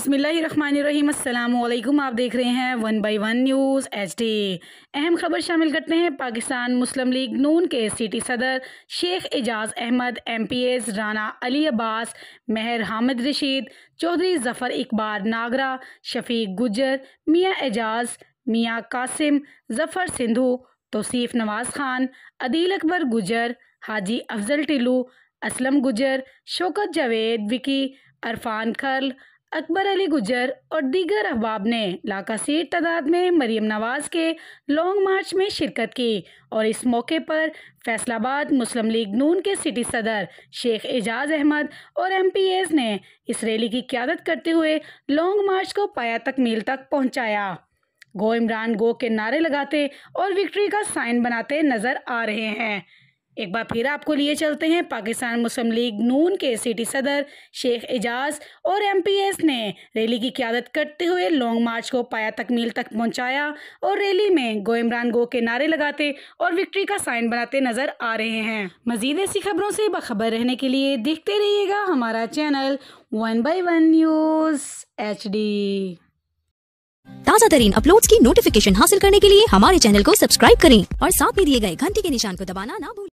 बिस्मिल्लाहिर्रहमानिर्रहीम। अस्सलामुअलैकुम। आप देख रहे हैं 1 बाई 1 न्यूज़ HD। अहम खबर शामिल करते हैं। पाकिस्तान मुस्लिम लीग नून के सिटी सदर शेख एजाज़ अहमद, MPs राना अली अब्बास, महर हामिद रशीद, चौधरी जफ़र इकबाल नागरा, शफीक गुजर, मियाँ एजाज़, मियाँ कासिम, जफ़र सिंधु, तौसीफ़ नवाज़ खान, अदील अकबर गुजर, हाजी अफजल टिल्लू, असलम गुजर, शौकत जावेद विकी, अरफान खल, अकबर अली गुजर और दीगर अहबाब ने लाकासीर तादाद में मरीम नवाज़ के लॉन्ग मार्च में शिरकत की और इस मौके पर फैसलाबाद मुस्लिम लीग नून के सिटी सदर शेख एजाज़ अहमद और MPs ने इस रैली की क़यादत करते हुए लॉन्ग मार्च को पाया तकमील तक पहुँचाया। गो इमरान गो के नारे लगाते और विक्ट्री का साइन बनाते नज़र आ रहे हैं। एक बार फिर आपको लिए चलते हैं। पाकिस्तान मुस्लिम लीग नून के सिटी सदर शेख एजाज़ और MPs ने रैली की क़यादत करते हुए लॉन्ग मार्च को पाया तकमील तक पहुंचाया और रैली में गो इमरान गो के नारे लगाते और विक्ट्री का साइन बनाते नज़र आ रहे हैं। मज़ीद ऐसी खबरों से बाखबर रहने के लिए देखते रहिएगा हमारा चैनल 1 बाई 1 न्यूज़ HD। ताज़ा तरीन अपलोड्स की नोटिफिकेशन हासिल करने के लिए हमारे चैनल को सब्सक्राइब करें और साथ में दिए गए घंटी के निशान को दबाना ना भूलें।